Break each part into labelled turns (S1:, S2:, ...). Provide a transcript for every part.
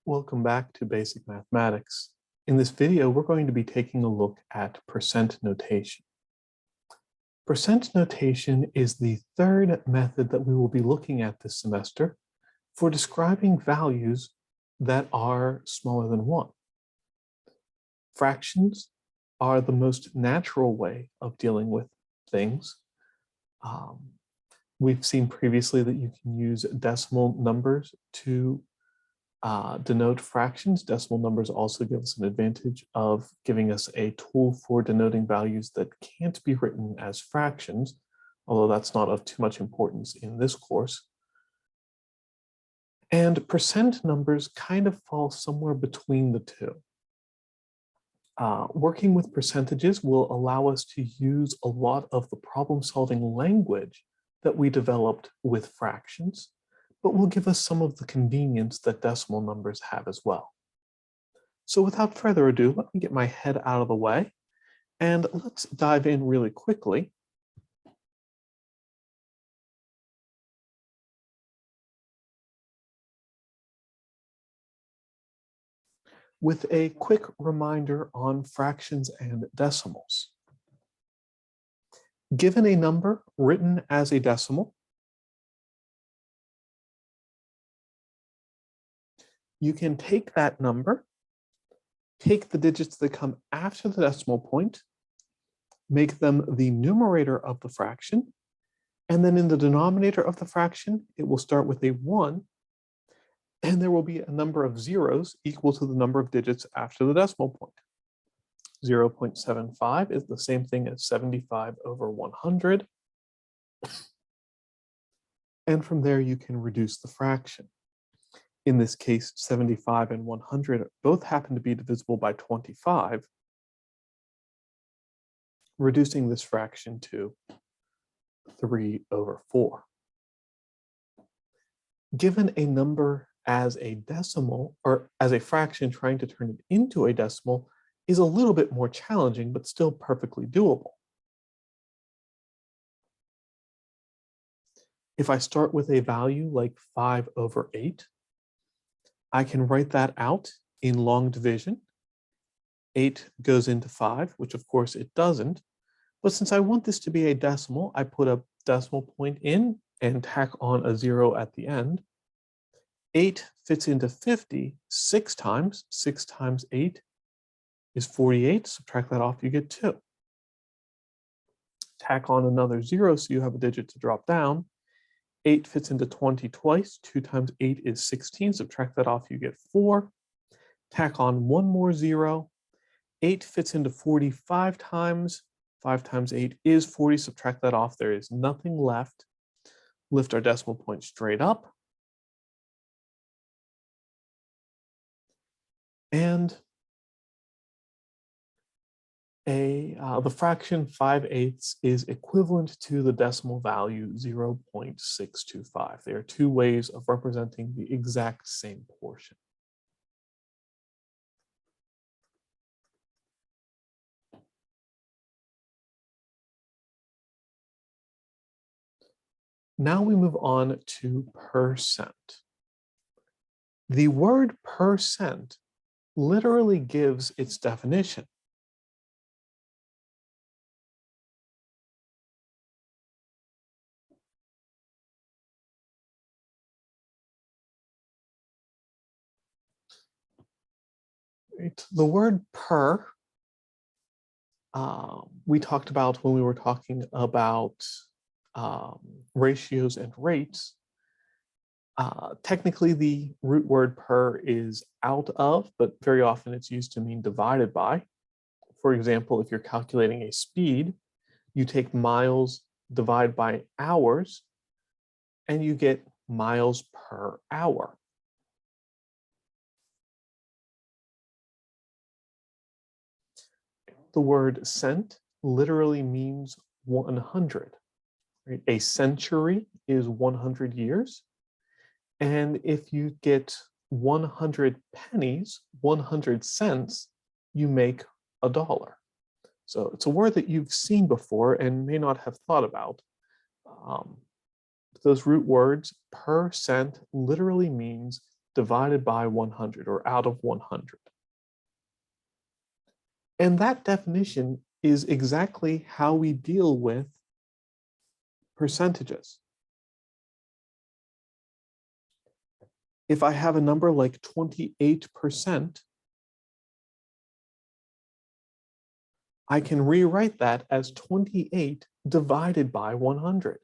S1: Welcome back to Basic Mathematics. In this video, we're going to be taking a look at percent notation. Percent notation is the third method that we will be looking at this semester for describing values that are smaller than 1. Fractions are the most natural way of dealing with things. We've seen previously that you can use decimal numbers to denote fractions. Decimal numbers also give us an advantage of giving us a tool for denoting values that can't be written as fractions, although that's not of too much importance in this course. And percent numbers kind of fall somewhere between the two. Working with percentages will allow us to use a lot of the problem-solving language that we developed with fractions, but will give us some of the convenience that decimal numbers have as well. So without further ado, let me get my head out of the way and let's dive in really quickly. With a quick reminder on fractions and decimals. Given a number written as a decimal, you can take that number, take the digits that come after the decimal point, make them the numerator of the fraction, and then in the denominator of the fraction, it will start with a 1, and there will be a number of zeros equal to the number of digits after the decimal point. 0.75 is the same thing as 75 over 100. And from there, you can reduce the fraction. In this case, 75 and 100 both happen to be divisible by 25, reducing this fraction to 3 over 4. Given a number as a decimal, or as a fraction, trying to turn it into a decimal is a little bit more challenging, but still perfectly doable. If I start with a value like 5 over 8, I can write that out in long division. 8 goes into 5, which of course it doesn't. But since I want this to be a decimal, I put a decimal point in and tack on a 0 at the end. 8 fits into 50 6 times. 6 times 8 is 48. Subtract that off, you get 2. Tack on another 0 so you have a digit to drop down. 8 fits into 20 twice. 2 times 8 is 16. Subtract that off, you get 4. Tack on one more 0. 8 fits into 45 times. 5 times 8 is 40. Subtract that off, there is nothing left. Lift our decimal point straight up. And the fraction 5/8 is equivalent to the decimal value 0.625. There are two ways of representing the exact same portion. Now we move on to percent. The word percent literally gives its definition. The word per, we talked about when we were talking about ratios and rates. Technically, the root word per is out of, but very often it's used to mean divided by. For example, if you're calculating a speed, you take miles, divide by hours, and you get miles per hour. The word cent literally means 100. Right? A century is 100 years. And if you get 100 pennies, 100 cents, you make $1. So it's a word that you've seen before and may not have thought about. Those root words, per cent, literally means divided by 100 or out of 100. And that definition is exactly how we deal with percentages. If I have a number like 28%, I can rewrite that as 28 divided by 100.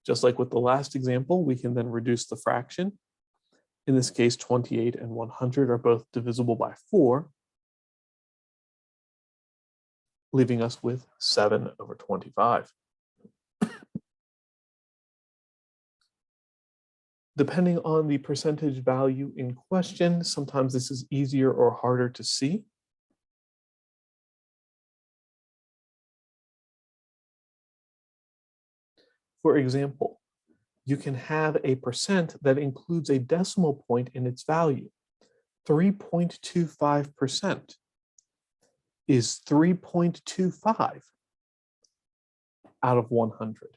S1: Just like with the last example, we can then reduce the fraction. In this case, 28 and 100 are both divisible by 4, leaving us with 7 over 25. Depending on the percentage value in question, sometimes this is easier or harder to see. For example, you can have a percent that includes a decimal point in its value. 3.25% is 3.25 out of 100.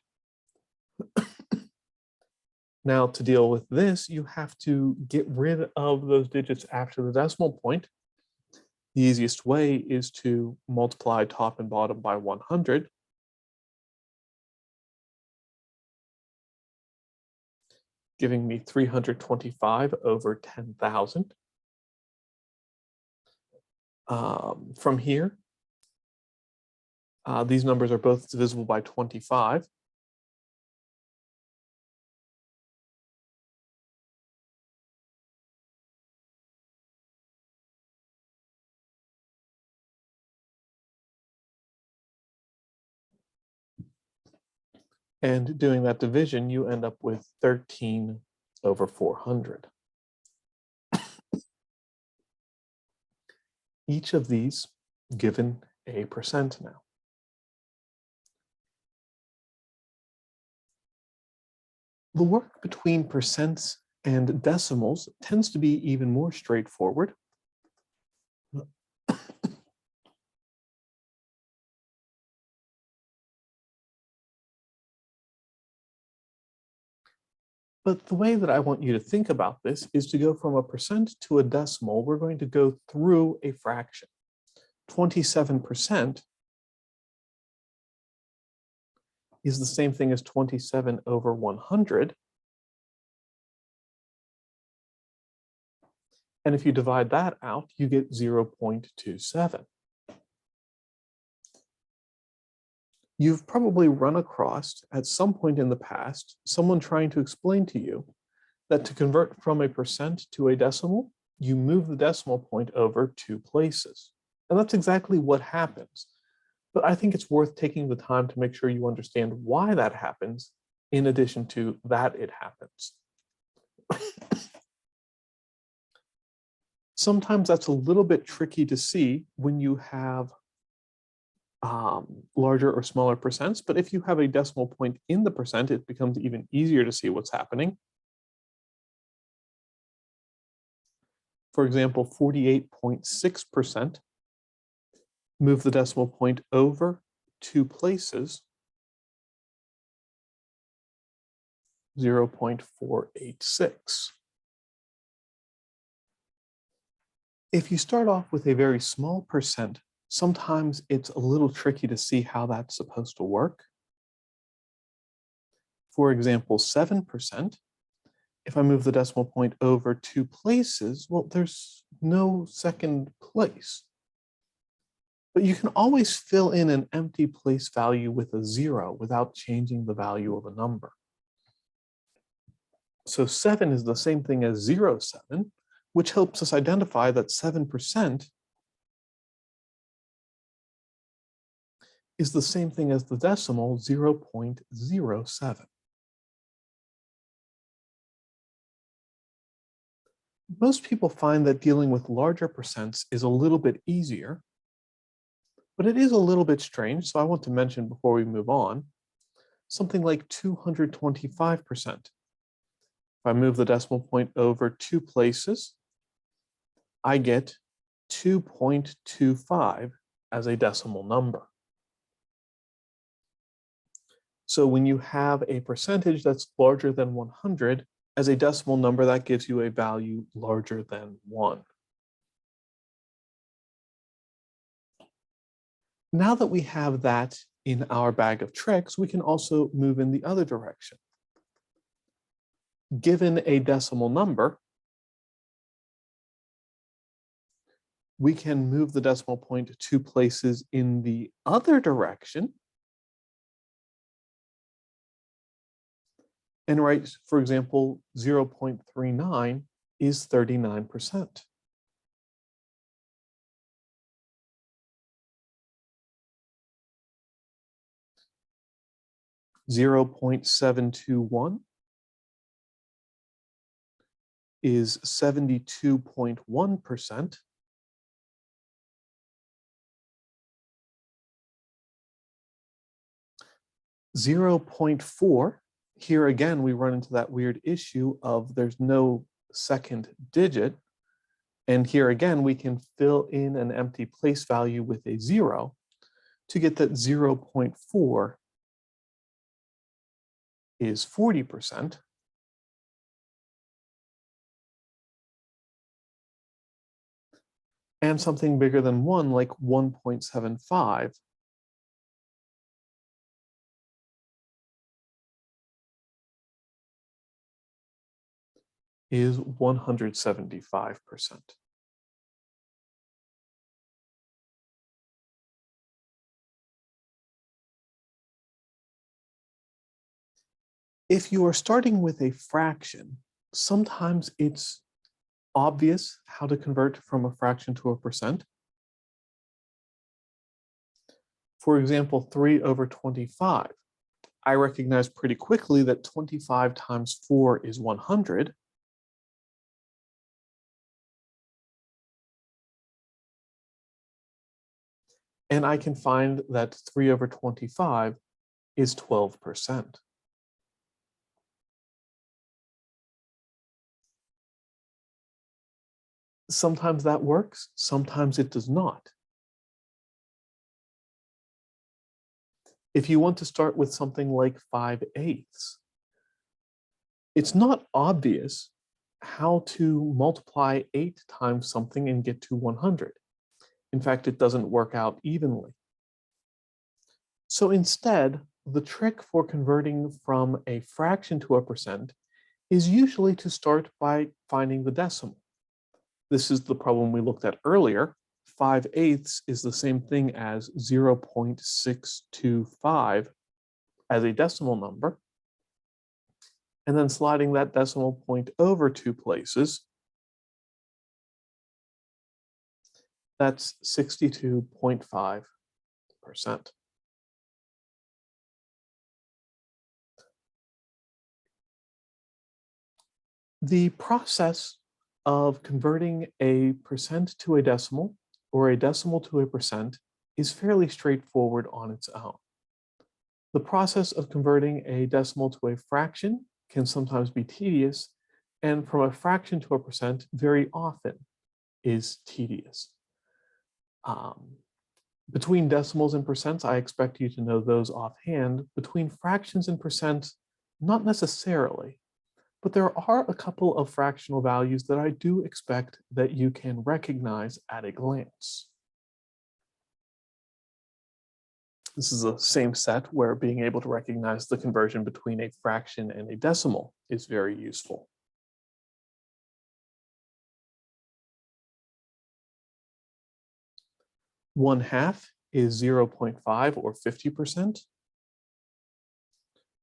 S1: Now, to deal with this, you have to get rid of those digits after the decimal point. The easiest way is to multiply top and bottom by 100. Giving me 325 over 10,000. From here, these numbers are both divisible by 25. And doing that division, you end up with 13 over 400. Each of these given a percent now. The work between percents and decimals tends to be even more straightforward. But the way that I want you to think about this is to go from a percent to a decimal. We're going to go through a fraction. 27% is the same thing as 27 over 100. And if you divide that out, you get 0.27. You've probably run across at some point in the past someone trying to explain to you that to convert from a percent to a decimal, you move the decimal point over 2 places. And that's exactly what happens. But I think it's worth taking the time to make sure you understand why that happens, in addition to that it happens. Sometimes that's a little bit tricky to see when you have larger or smaller percents, but if you have a decimal point in the percent, it becomes even easier to see what's happening. For example, 48.6%, move the decimal point over 2 places, 0.486. If you start off with a very small percent, sometimes it's a little tricky to see how that's supposed to work. For example, 7%, if I move the decimal point over 2 places, well, there's no second place. But you can always fill in an empty place value with a 0 without changing the value of a number. So 7 is the same thing as 0.7, which helps us identify that 7% is the same thing as the decimal 0.07. Most people find that dealing with larger percents is a little bit easier, but it is a little bit strange, so I want to mention before we move on, something like 225%. If I move the decimal point over 2 places, I get 2.25 as a decimal number. So when you have a percentage that's larger than 100 As a decimal number, that gives you a value larger than 1. Now that we have that in our bag of tricks, we can also move in the other direction. Given a decimal number, we can move the decimal point 2 places in the other direction and write, for example, 0.39 is 39%. .721 is 72.1%. 0.4, here again, we run into that weird issue of there's no second digit. And here again, we can fill in an empty place value with a 0 to get that 0.4 is 40%. And something bigger than 1, like 1.75, is 175%. If you are starting with a fraction, sometimes it's obvious how to convert from a fraction to a percent. For example, 3/25. I recognize pretty quickly that 25 times 4 is 100. And I can find that 3/25 is 12%. Sometimes that works, sometimes it does not. If you want to start with something like 5/8, it's not obvious how to multiply 8 times something and get to 100. In fact, it doesn't work out evenly. So instead, the trick for converting from a fraction to a percent is usually to start by finding the decimal. This is the problem we looked at earlier. 5/8 is the same thing as 0.625 as a decimal number. And then sliding that decimal point over 2 places, that's 62.5%. The process of converting a percent to a decimal or a decimal to a percent is fairly straightforward on its own. The process of converting a decimal to a fraction can sometimes be tedious, and from a fraction to a percent very often is tedious. Between decimals and percents, I expect you to know those offhand. Between fractions and percents, not necessarily. But there are a couple of fractional values that I do expect that you can recognize at a glance. This is the same set where being able to recognize the conversion between a fraction and a decimal is very useful. One half is 0.5 or 50%.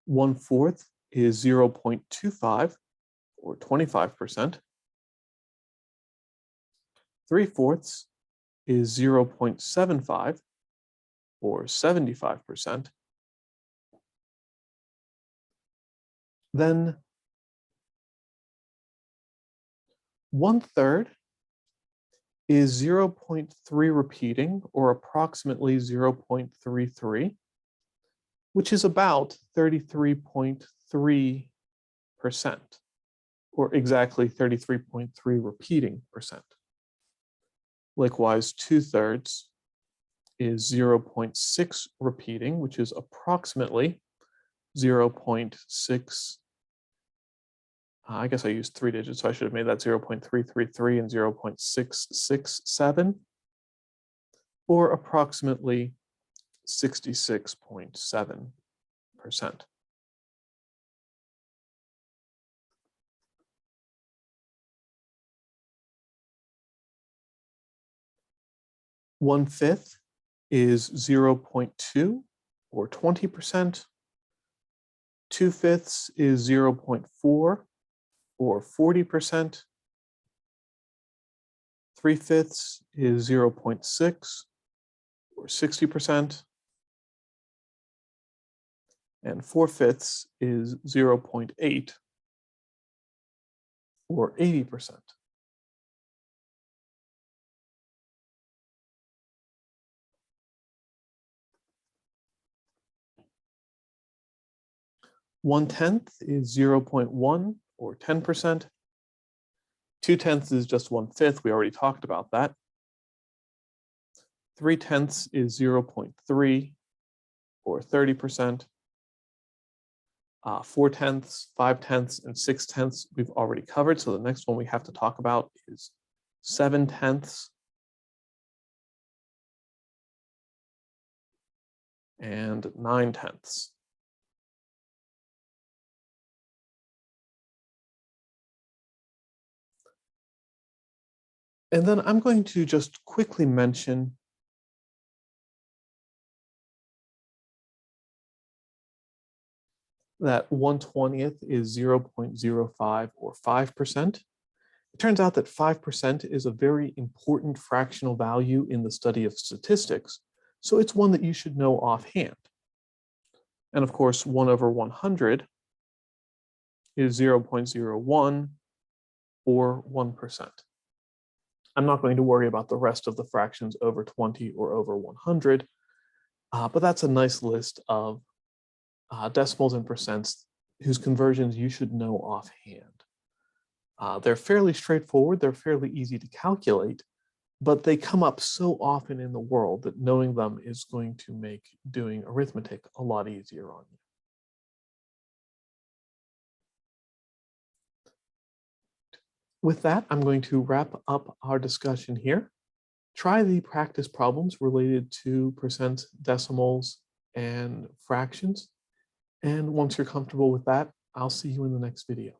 S1: 1/4 is 0.25 or 25%. 3/4 is 0.75 or 75%. Then 1/3 is 0.3 repeating or approximately 0.33, which is about 33.3%, or exactly 33.3 repeating percent. Likewise, 2/3 is 0.6 repeating, which is approximately 0.6 I guess I used 3 digits, so I should have made that 0.333 and 0.667, or approximately 66.7%. One-fifth is 0.2 or 20%. Two-fifths is 0.4 or 40%. Three-fifths is 0.6 or 60%. And four-fifths is 0.8 or 80%. One-tenth is 0.1 or 10%. Two-tenths is just one-fifth. We already talked about that. Three-tenths is 0.3 or 30%. Four-tenths, five-tenths, and six-tenths we've already covered. So the next one we have to talk about is seven-tenths and nine-tenths. And then I'm going to just quickly mention that 1/20th is 0.05 or 5%. It turns out that 5% is a very important fractional value in the study of statistics, so it's one that you should know offhand. And of course, 1/100 is 0.01 or 1%. I'm not going to worry about the rest of the fractions over 20 or over 100, but that's a nice list of decimals and percents whose conversions you should know offhand. They're fairly straightforward, they're fairly easy to calculate, but they come up so often in the world that knowing them is going to make doing arithmetic a lot easier on you. With that, I'm going to wrap up our discussion here. Try the practice problems related to percents, decimals, and fractions. And once you're comfortable with that, I'll see you in the next video.